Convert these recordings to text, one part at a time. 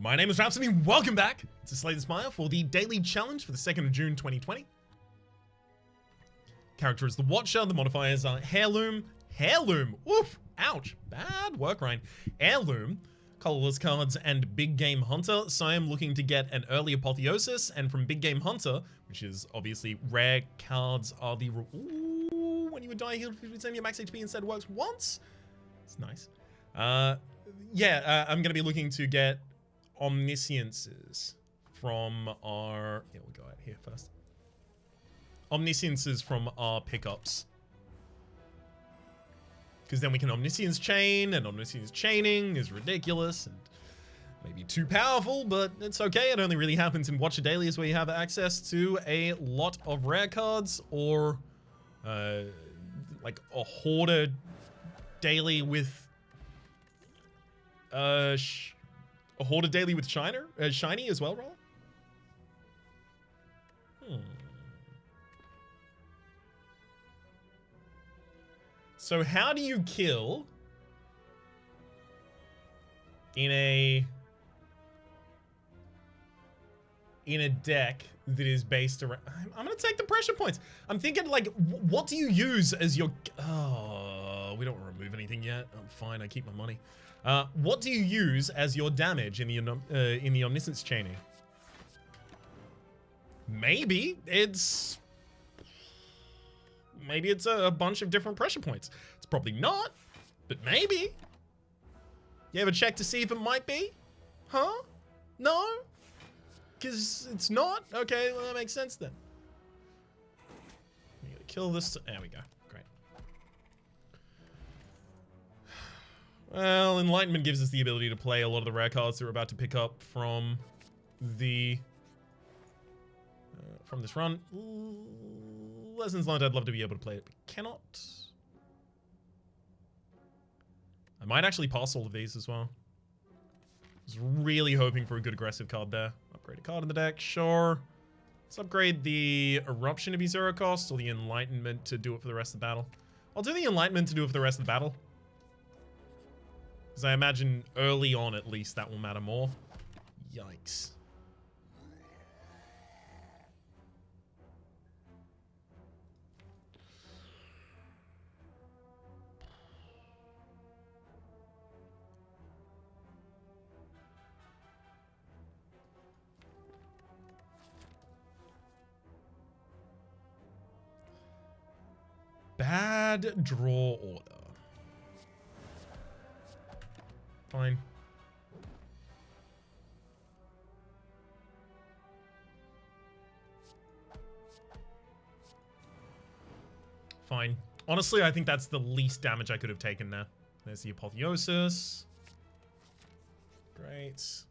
My name is Rhapsody. Welcome back to Slay the Spire for the daily challenge for the 2nd of June 2020. Character is the Watcher. The modifiers are Heirloom. Heirloom! Oof! Ouch! Bad work, Ryan. Heirloom, colorless cards, and Big Game Hunter. So I am looking to get an early Apotheosis, and from Big Game Hunter, which is obviously rare cards, are the... Ooh, when you would die healed 50% of your max HP instead works once. It's nice. I'm going to be looking to get Omnisciences from our... Yeah, we'll go out here first. Omnisciences from our pickups. Because then we can Omniscience chain, and Omniscience chaining is ridiculous and maybe too powerful, but it's okay. It only really happens in Watcher Dailies where you have access to a lot of rare cards, or like a Hoarder daily with a Hoarder daily with shiny as well, rather. So how do you kill in a deck that is based around... I'm gonna take the pressure points. I'm thinking, like, what do you use as your... Oh, we don't remove anything yet. I'm fine, I keep my money. What do you use as your damage in the Omniscience chaining? Maybe it's a bunch of different pressure points. It's probably not, but maybe. You ever check to see if it might be? Huh? No? Because it's not? Okay, well, that makes sense then. We gotta kill this. There we go. Great. Well, Enlightenment gives us the ability to play a lot of the rare cards that we're about to pick up from the... from this run. Lessons learned, I'd love to be able to play it, but cannot. I might actually pass all of these as well. I was really hoping for a good aggressive card there. Upgrade a card in the deck, sure. Let's upgrade the Eruption to be 0 cost, or the Enlightenment to do it for the rest of the battle. I'll do the Enlightenment to do it for the rest of the battle. Because I imagine early on, at least, that will matter more. Yikes. Bad draw order. Fine. Fine. Honestly, I think that's the least damage I could have taken there. There's the Apotheosis. Great. Let's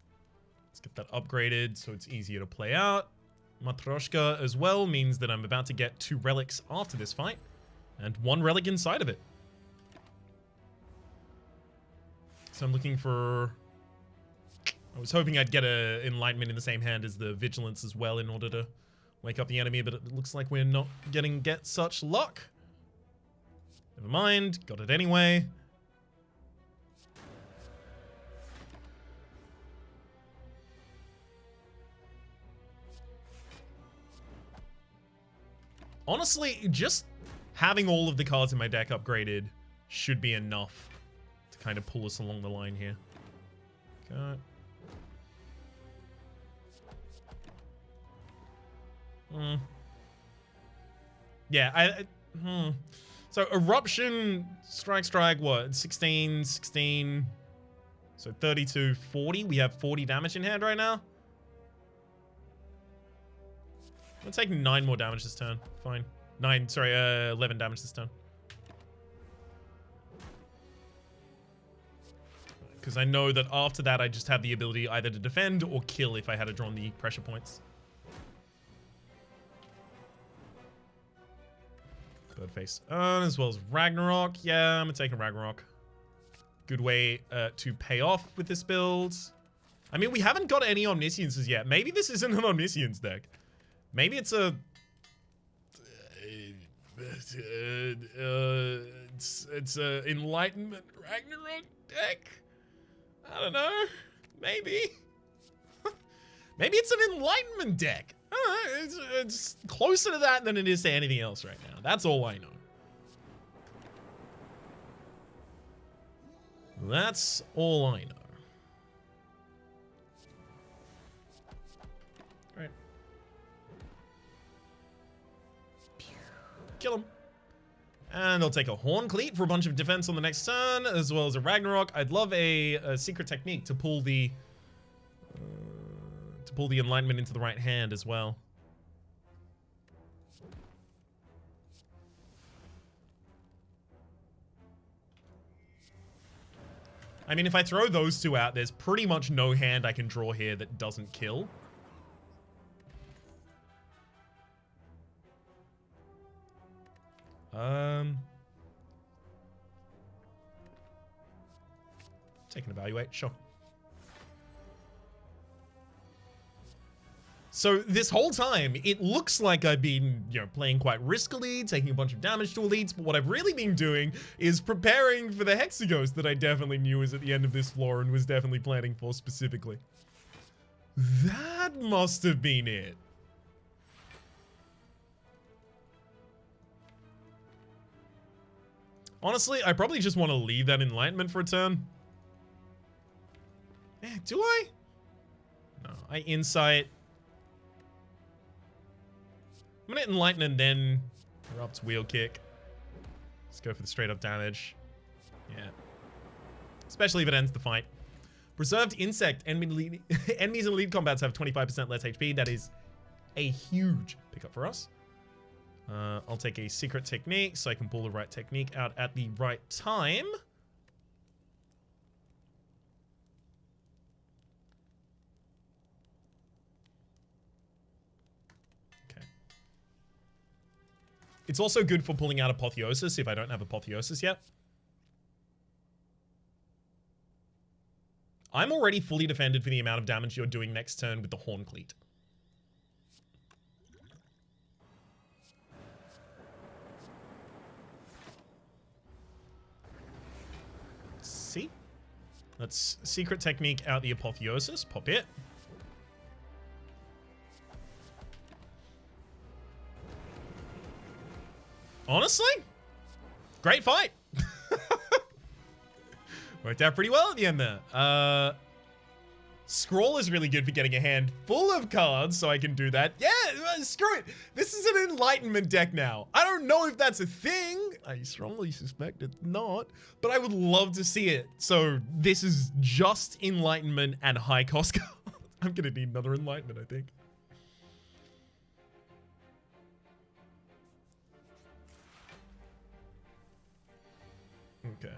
get that upgraded so it's easier to play out. Matryoshka as well means that I'm about to get 2 relics after this fight. And 1 relic inside of it. So I'm looking for... I was hoping I'd get a Enlightenment in the same hand as the Vigilance as well in order to wake up the enemy, but it looks like we're not get such luck. Never mind, got it anyway. Honestly, just having all of the cards in my deck upgraded should be enough to kind of pull us along the line here. Okay. Yeah, So Eruption, strike, what? 16. So 32, 40. We have 40 damage in hand right now. I'm gonna take 9 more damage this turn. Fine. 11 damage this turn. Because I know that after that, I just have the ability either to defend or kill if I had drawn the pressure points. Third face as well as Ragnarok. Yeah, I'm gonna take a Ragnarok. Good way to pay off with this build. I mean, we haven't got any Omnisciences yet. Maybe this isn't an Omniscience deck. Maybe it's a... it's a Enlightenment Ragnarok deck. I don't know. Maybe. Maybe it's an Enlightenment deck. I don't know, it's closer to that than it is to anything else right now. That's all I know. That's all I know. Right. Kill him. And I'll take a Horn Cleat for a bunch of defense on the next turn, as well as a Ragnarok. I'd love a secret technique to pull the Enlightenment into the right hand as well. I mean, if I throw those two out, there's pretty much no hand I can draw here that doesn't kill. Take an evaluate, sure. So this whole time, it looks like I've been, playing quite riskily, taking a bunch of damage to elites, but what I've really been doing is preparing for the Hexaghost that I definitely knew was at the end of this floor and was definitely planning for specifically. That must have been it. Honestly, I probably just want to leave that Enlightenment for a turn. Do I? No, I Insight. I'm gonna Enlighten and then Erupt Wheel Kick. Let's go for the straight up damage. Yeah. Especially if it ends the fight. Preserved Insect. Enemies in lead combats have 25% less HP. That is a huge pickup for us. I'll take a Secret Technique so I can pull the right technique out at the right time. It's also good for pulling out Apotheosis if I don't have Apotheosis yet. I'm already fully defended for the amount of damage you're doing next turn with the Horn Cleat. See? Let's Secret Technique out the Apotheosis. Pop it. Honestly, great fight. Worked out pretty well at the end there. Scroll is really good for getting a hand full of cards, so I can do that. Yeah, screw it. This is an Enlightenment deck now. I don't know if that's a thing. I strongly suspect it's not, but I would love to see it. So this is just Enlightenment and high cost cards. I'm gonna need another Enlightenment, I think. Okay.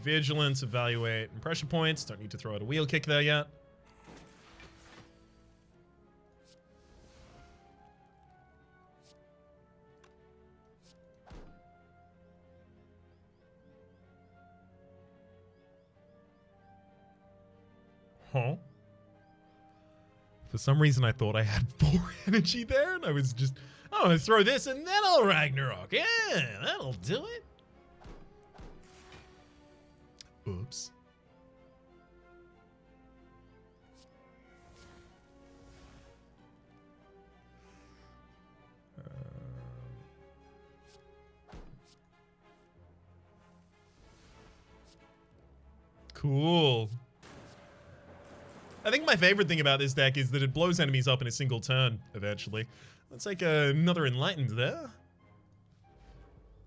Vigilance, evaluate, and pressure points. Don't need to throw out a wheel kick there yet. Huh? For some reason, I thought I had 4 energy there, and I was just, oh, I'll throw this, and then I'll Ragnarok. Yeah, that'll do it. Oops. Cool. I think my favorite thing about this deck is that it blows enemies up in a single turn, eventually. Let's take another Enlightened there.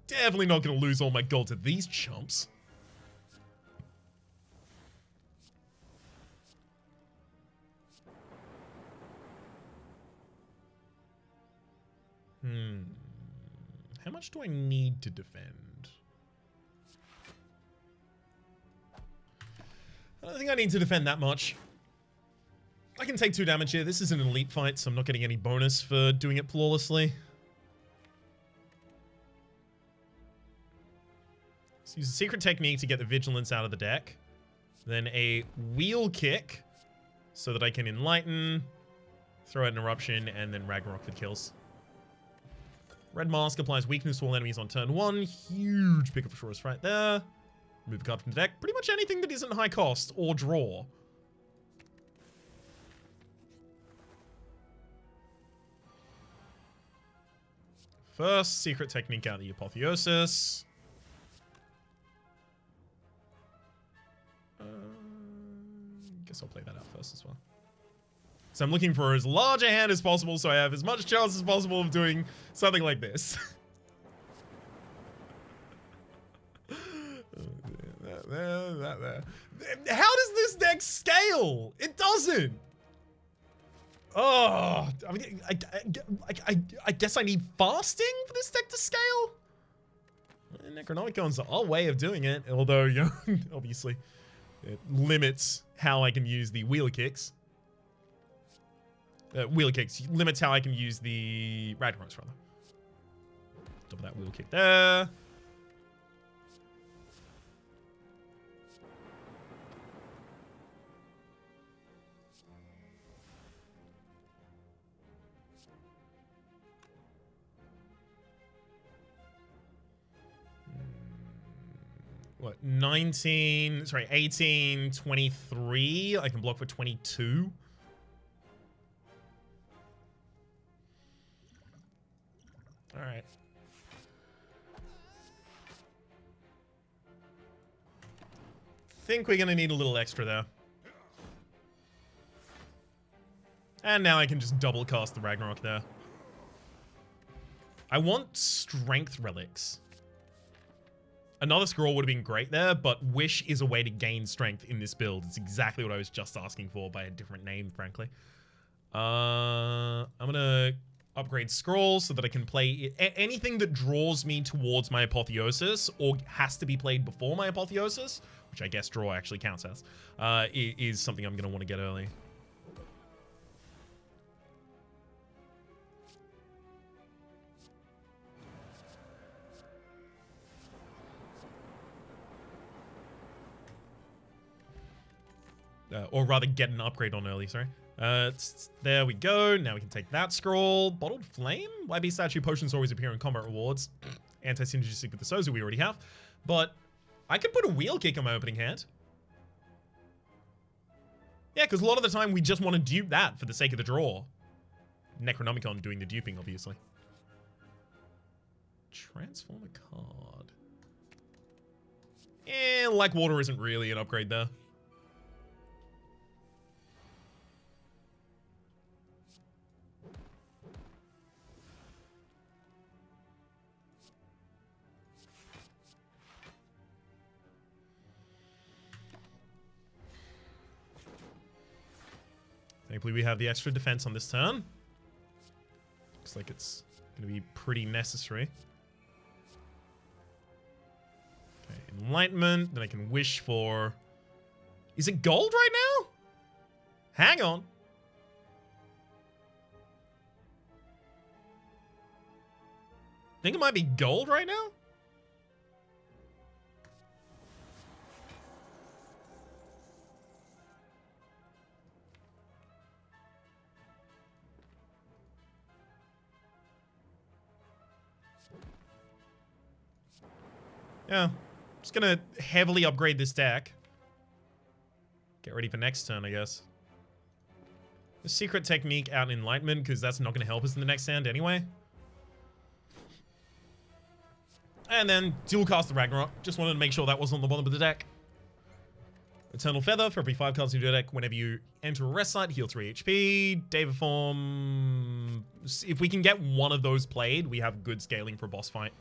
Definitely not going to lose all my gold to these chumps. How much do I need to defend? I don't think I need to defend that much. I can take 2 damage here. This is an elite fight, so I'm not getting any bonus for doing it flawlessly. Let's use a Secret Technique to get the Vigilance out of the deck. Then a Wheel Kick so that I can Enlighten, throw out an Eruption, and then Ragnarok for kills. Red Mask applies weakness to all enemies on turn 1. Huge pickup for us right there. Move a card from the deck. Pretty much anything that isn't high cost or draw. first secret technique out of the Apotheosis. Guess I'll play that out first as well. So I'm looking for as large a hand as possible so I have as much chance as possible of doing something like this. There. How does this deck scale? It doesn't. Oh, I mean, I guess I need fasting for this deck to scale? Necronomicon's our way of doing it, although, you know, obviously, it limits how I can use the wheeler kicks. Wheeler kicks limits how I can use the Ragnaroks, rather. Double that wheel kick there. What, 18, 23. I can block for 22. All right. Think we're gonna need a little extra there. And now I can just double cast the Ragnarok there. I want strength relics. Another scroll would have been great there, but Wish is a way to gain strength in this build. It's exactly what I was just asking for by a different name, frankly. I'm gonna upgrade scrolls so that I can play anything that draws me towards my Apotheosis or has to be played before my Apotheosis, which I guess draw actually counts as, is something I'm gonna want to get early. Or rather get an upgrade on early, sorry. There we go. Now we can take that scroll. Bottled Flame? YB statue potions always appear in combat rewards. Anti-synergistic with the Sozu we already have. But I could put a wheel kick on my opening hand. Yeah, because a lot of the time we just want to dupe that for the sake of the draw. Necronomicon doing the duping, obviously. Transform a card. Like water isn't really an upgrade there. Thankfully, we have the extra defense on this turn. Looks like it's going to be pretty necessary. Okay, Enlightenment. Then I can wish for... Is it gold right now? Hang on. Think it might be gold right now? Yeah, just gonna heavily upgrade this deck. Get ready for next turn, I guess. The secret technique out in Enlightenment, because that's not gonna help us in the next hand anyway. And then dual cast the Ragnarok. Just wanted to make sure that wasn't on the bottom of the deck. Eternal Feather for every 5 cards in your deck. Whenever you enter a rest site, heal 3 HP. Deva Form. If we can get one of those played, we have good scaling for a boss fight.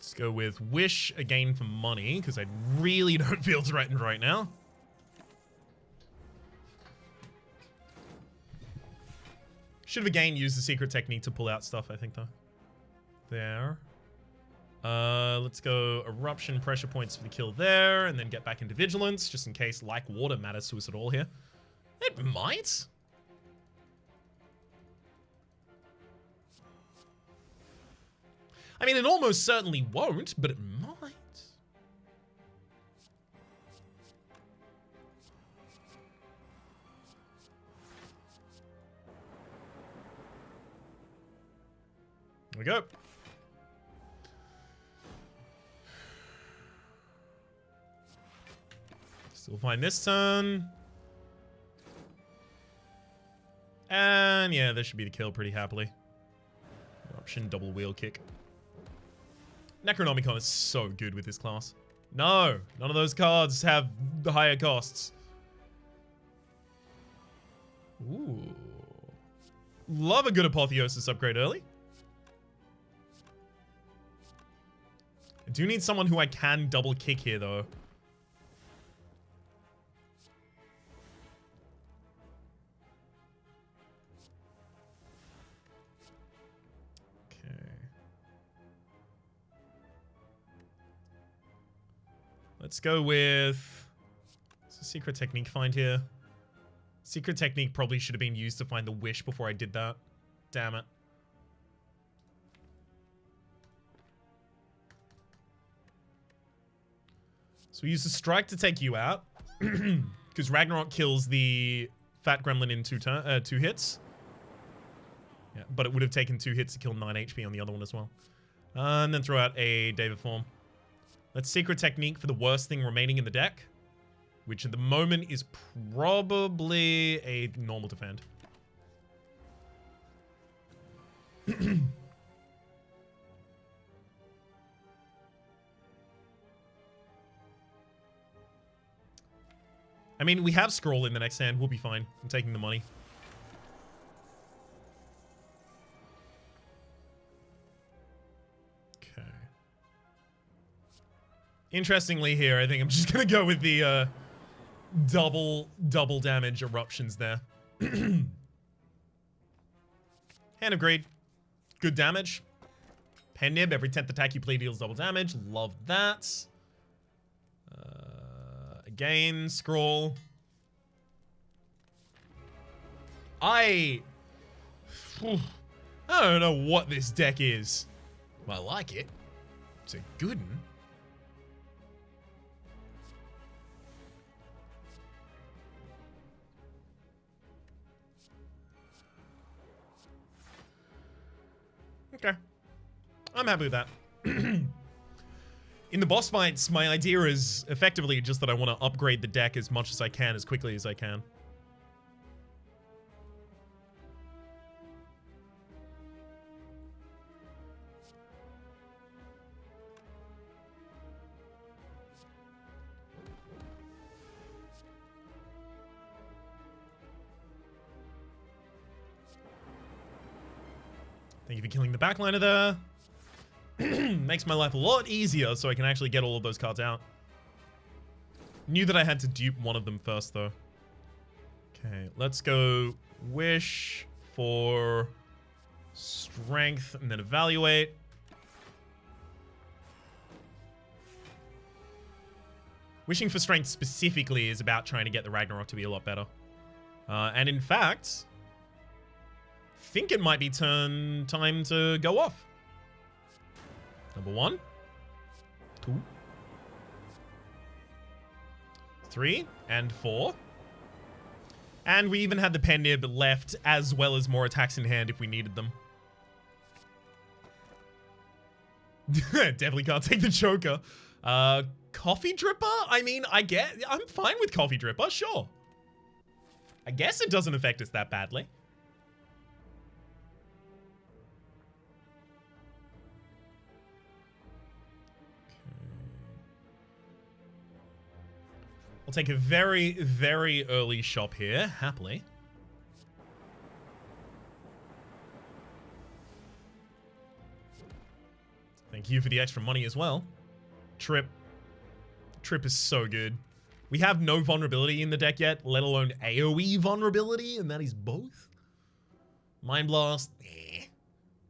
Let's go with Wish again for money, because I really don't feel threatened right now. Should have again used the secret technique to pull out stuff, I think, though. There. Let's go Eruption, pressure points for the kill there, and then get back into Vigilance, just in case like water matters to us at all here. It might. I mean, it almost certainly won't, but it might. we go. Still fine this turn. And yeah, this should be the kill pretty happily. Eruption, double wheel kick. Necronomicon is so good with this class. No, none of those cards have the higher costs. Ooh. Love a good Apotheosis upgrade early. I do need someone who I can double kick here, though. Let's go with... What's a secret technique find here? Secret technique probably should have been used to find the wish before I did that. Damn it. So we use the strike to take you out. Because Ragnarok kills the fat gremlin in two hits. Yeah, but it would have taken 2 hits to kill 9 HP on the other one as well. And then throw out a David form. Let's secret technique for the worst thing remaining in the deck, which at the moment is probably a normal defend. I mean, we have Scroll in the next hand. We'll be fine. I'm taking the money. Interestingly here, I think I'm just going to go with the double damage eruptions there. Hand of Greed. Good damage. Pen Nib, every 10th attack you play deals double damage. Love that. Again, Scroll. I don't know what this deck is. But I like it. It's a good one. Okay. I'm happy with that. In the boss fights, my idea is effectively just that I want to upgrade the deck as much as I can, as quickly as I can. Thank you for killing the backliner there. Makes my life a lot easier so I can actually get all of those cards out. Knew that I had to dupe one of them first, though. Okay, let's go Wish for Strength and then Evaluate. Wishing for Strength specifically is about trying to get the Ragnarok to be a lot better. And in fact... think it might be time to go off. Number 1, 2, 3, and 4. And we even had the Pen Nib left, as well as more attacks in hand if we needed them. Definitely can't take the Joker. Coffee Dripper? I mean, I'm fine with Coffee Dripper, sure. I guess it doesn't affect us that badly. I'll take a very, very early shop here, happily. Thank you for the extra money as well. Trip. Trip is so good. We have no vulnerability in the deck yet, let alone AoE vulnerability, and that is both. Mind Blast, eh.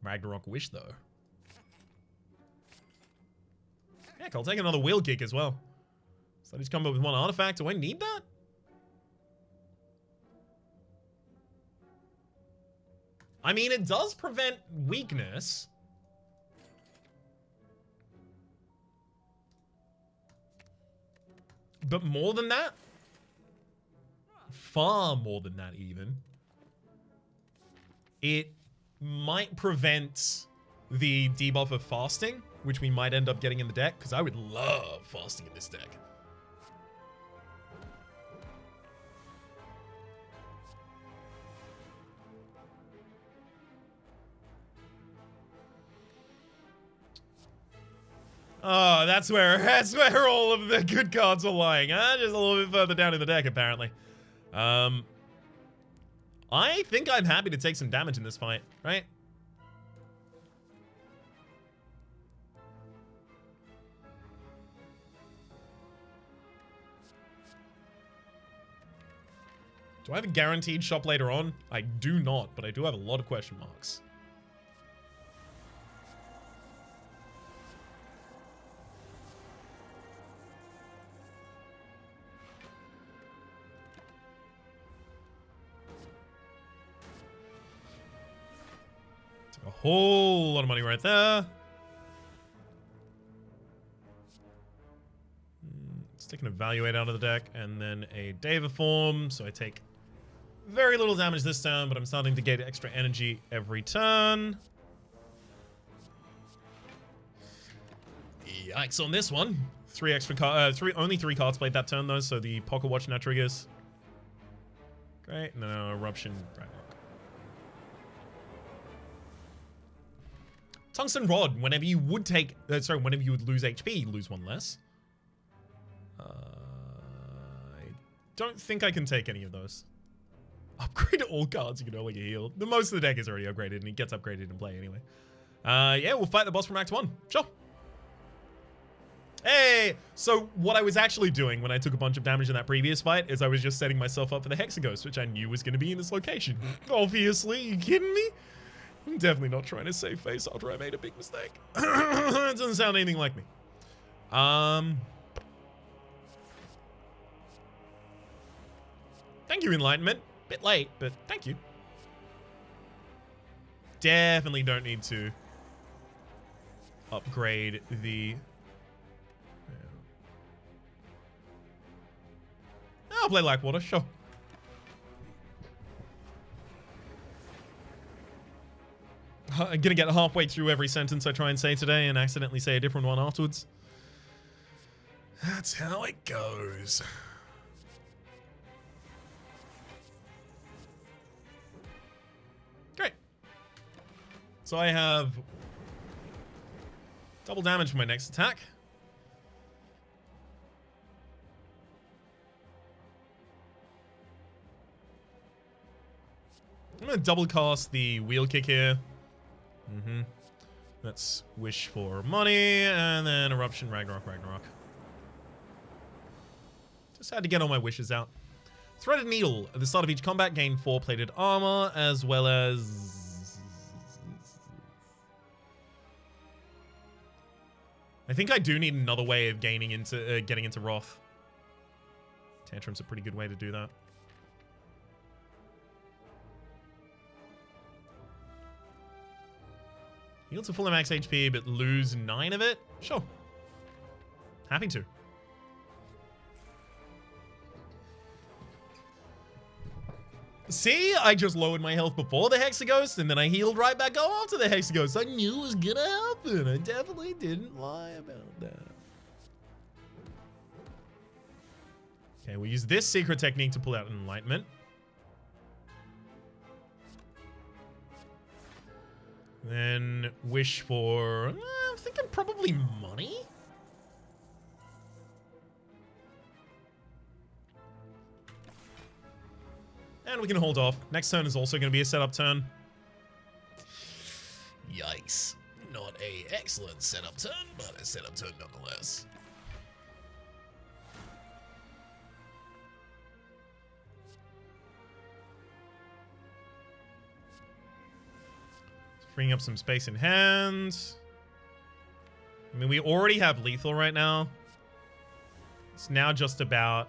Ragnarok Wish, though. Heck, I'll take another Wheel Kick as well. So I just come up with 1 artifact. Do I need that? I mean, it does prevent weakness. But more than that? Far more than that, even. It might prevent the debuff of fasting, which we might end up getting in the deck, because I would love fasting in this deck. Oh, that's where all of the good cards are lying, huh? Just a little bit further down in the deck, apparently. I think I'm happy to take some damage in this fight, right? Do I have a guaranteed shop later on? I do not, but I do have a lot of question marks. Took a whole lot of money right there. Let's take an Evaluate out of the deck, and then a Deva form, so I take very little damage this turn, but I'm starting to get extra energy every turn. Yikes on this one. Only three cards played that turn though, so the Pocket Watch now triggers. Great, no Eruption. Tungsten Rod. Whenever you would take, whenever you would lose HP, you lose one less. I don't think I can take any of those. Upgrade all cards, you can only get healed. The most of the deck is already upgraded, and it gets upgraded in play anyway. Yeah, we'll fight the boss from Act 1. Sure. Hey! So, what I was actually doing when I took a bunch of damage in that previous fight is I was just setting myself up for the Hexaghost, which I knew was going to be in this location. Obviously, you kidding me? I'm definitely not trying to save face after I made a big mistake. It doesn't sound anything like me. Thank you, Enlightenment. Bit late, but thank you. Definitely don't need to upgrade the... I'll play Blackwater, sure. I'm gonna get halfway through every sentence I try and say today and accidentally say a different one afterwards. That's how it goes. Great. So I have double damage for my next attack. I'm going to double cast the Wheel Kick here. Let's wish for money, and then Eruption, Ragnarok. Just had to get all my wishes out. Threaded Needle. At the start of each combat, gain 4 plated armor, as well as... I think I do need another way of getting into Wrath. Tantrum's a pretty good way to do that. Heal to full max HP, but lose 9 of it? Sure. Happy to. See? I just lowered my health before the Hexaghost, and then I healed right back after the Hexaghost. I knew it was gonna happen. I definitely didn't lie about that. Okay, we'll use this secret technique to pull out Enlightenment. Then wish for... I'm thinking probably money? And we can hold off. Next turn is also going to be a setup turn. Yikes. Not a excellent setup turn, but a setup turn nonetheless. Freeing up some space in hand. I mean, we already have lethal right now. It's now just about...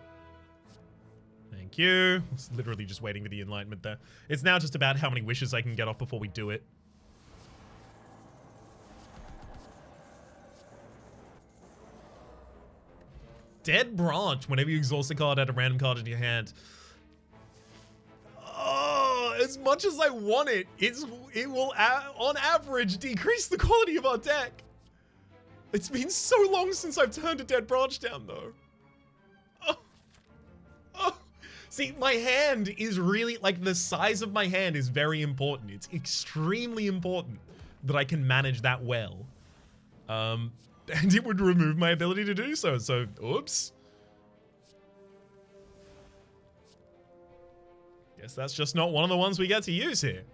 Thank you. It's literally just waiting for the Enlightenment there. It's now just about how many wishes I can get off before we do it. Dead Branch. Whenever you exhaust a card, add a random card into your hand. Oh, as much as I want it, it will, on average, decrease the quality of our deck. It's been so long since I've turned a dead branch down, though. Oh. Oh. See, my hand is really, like, the size of my hand is very important. It's extremely important that I can manage that well. And it would remove my ability to do so, oops. Guess that's just not one of the ones we get to use here.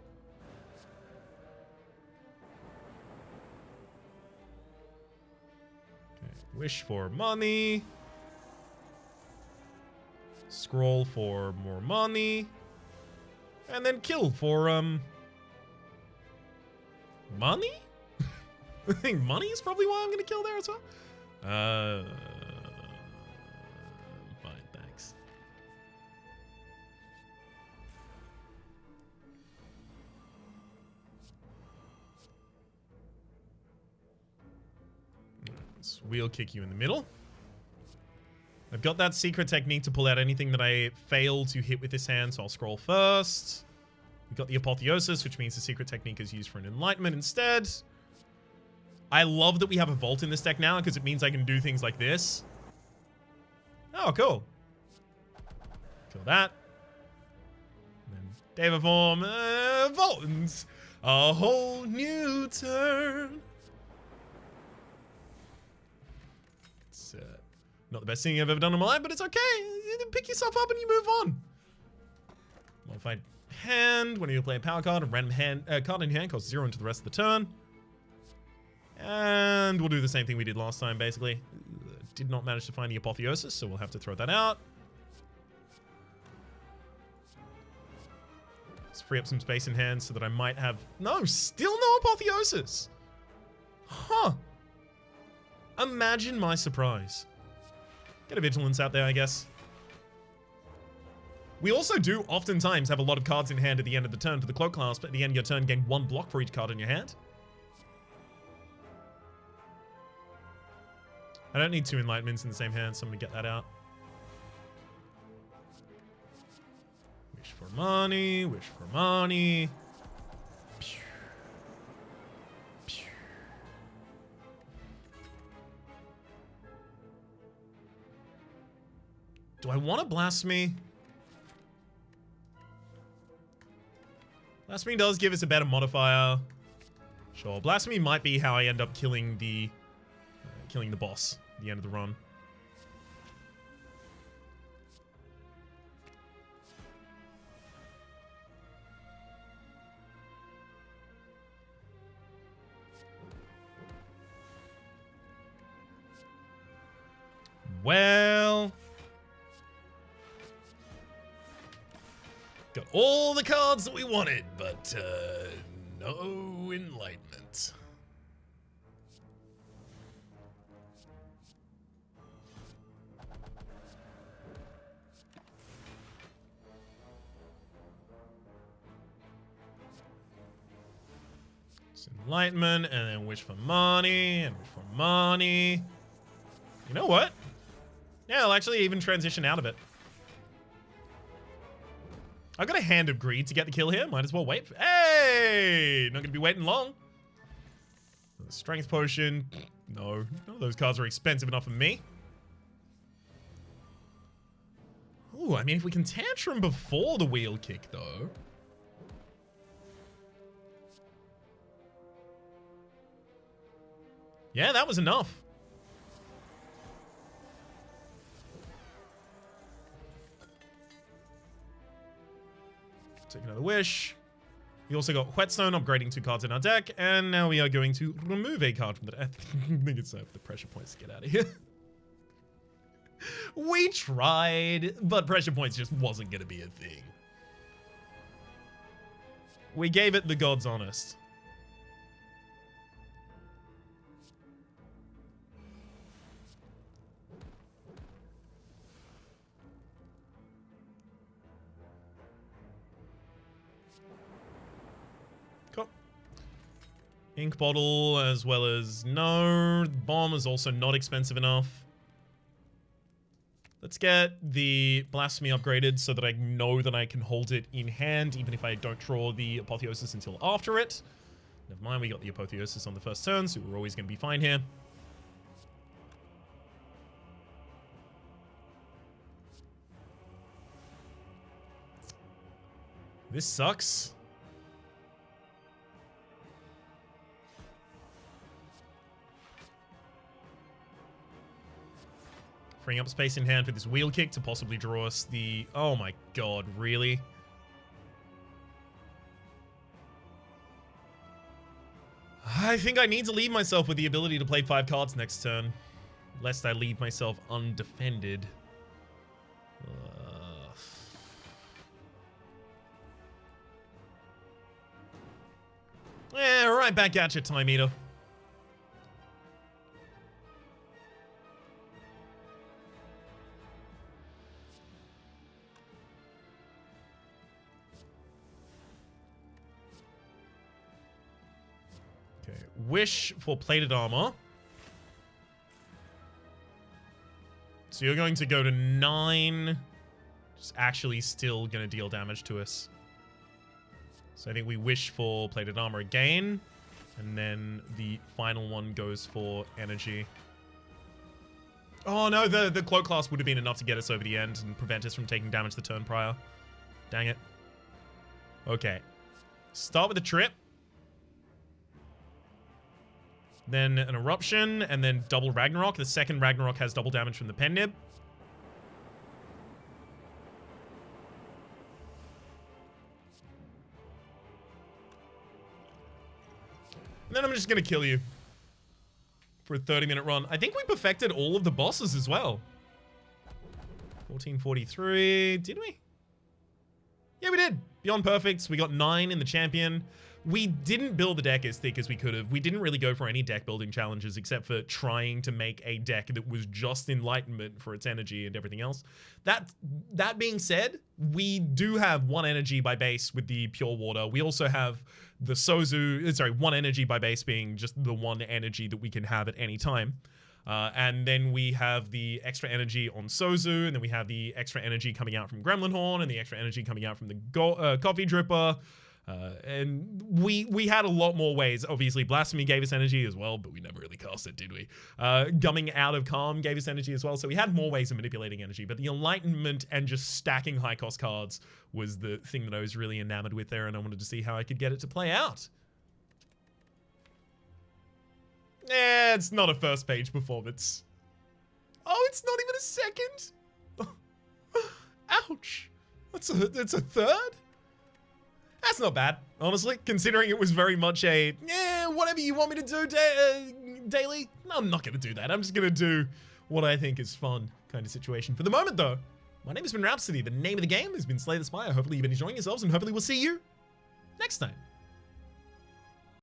Okay, wish for money. Scroll for more money. And then kill for, money? I think money is probably why I'm gonna kill there as well. Fine, thanks. So we'll kick you in the middle. I've got that secret technique to pull out anything that I fail to hit with this hand, so I'll scroll first. We've got the Apotheosis, which means the secret technique is used for an Enlightenment instead. I love that we have a Vault in this deck now, because it means I can do things like this. Oh, cool. Kill that. And then Devaform, Vault, and a whole new turn. It's not the best thing I've ever done in my life, but it's okay. You pick yourself up and you move on. Modified hand. When you play a power card, a random card in your hand costs 0 into the rest of the turn. And we'll do the same thing we did last time, basically. Did not manage to find the Apotheosis, so we'll have to throw that out. Let's free up some space in hand so that I might have... No, still no Apotheosis! Huh. Imagine my surprise. Get a Vigilance out there, I guess. We also do oftentimes have a lot of cards in hand at the end of the turn for the Cloak class, but at the end of your turn, gain 1 block for each card in your hand. I don't need 2 Enlightenments in the same hand, so I'm gonna get that out. Wish for money, wish for money. Pew. Pew. Do I want to Blasphemy? Blasphemy does give us a better modifier. Sure, Blasphemy might be how I end up killing the boss at the end of the run. Well, got all the cards that we wanted, but no Enlightenment. Enlightenment, and then wish for money, and wish for money. You know what? Yeah, I'll actually even transition out of it. I've got a Hand of Greed to get the kill here. Might as well wait. Hey! Not gonna be waiting long. Strength Potion. No. None of those cards are expensive enough for me. Ooh, I mean, if we can Tantrum before the Wheel Kick, though. Yeah, that was enough. Take another wish. We also got Whetstone, upgrading 2 cards in our deck, and now we are going to remove a card from the deck. I think it's time for the pressure points to get out of here. We tried, but pressure points just wasn't going to be a thing. We gave it the God's honest. Ink bottle, as well as no. Bomb is also not expensive enough. Let's get the Blasphemy upgraded so that I know that I can hold it in hand, even if I don't draw the Apotheosis until after it. Never mind, we got the Apotheosis on the first turn, so we're always going to be fine here. This sucks. Freeing up space in hand for this wheel kick to possibly draw us the... Oh my god, really? I think I need to leave myself with the ability to play 5 cards next turn, lest I leave myself undefended. Yeah, right back at you, Time Eater. Okay, wish for plated armor. So you're going to go to 9. Just actually still going to deal damage to us. So I think we wish for plated armor again. And then the final one goes for energy. Oh no, the cloak class would have been enough to get us over the end and prevent us from taking damage the turn prior. Dang it. Okay. Start with a trip. Then an eruption, and then double Ragnarok. The second Ragnarok has double damage from the pen nib. And then I'm just going to kill you for a 30-minute run. I think we perfected all of the bosses as well. 1443. Did we? Yeah, we did. Beyond perfects. We got 9 in the champion. We didn't build the deck as thick as we could have. We didn't really go for any deck building challenges except for trying to make a deck that was just Enlightenment for its energy and everything else. That being said, we do have 1 energy by base with the pure water. We also have the Sozu, sorry, 1 energy by base being just the 1 energy that we can have at any time. And then we have the extra energy on Sozu, and then we have the extra energy coming out from Gremlin Horn, and the extra energy coming out from the Coffee Dripper. And we had a lot more ways. Obviously, Blasphemy gave us energy as well, but we never really cast it, did we? Gumming out of Calm gave us energy as well, so we had more ways of manipulating energy. But the Enlightenment and just stacking high-cost cards was the thing that I was really enamored with there, and I wanted to see how I could get it to play out. Eh, it's not a first-page performance. Oh, it's not even a second? Ouch. That's a third? That's not bad, honestly, considering it was very much a, whatever you want me to do daily. No, I'm not going to do that. I'm just going to do what I think is fun kind of situation. For the moment, though, my name has been Rhapsody. The name of the game has been Slay the Spire. Hopefully you've been enjoying yourselves, and hopefully we'll see you next time.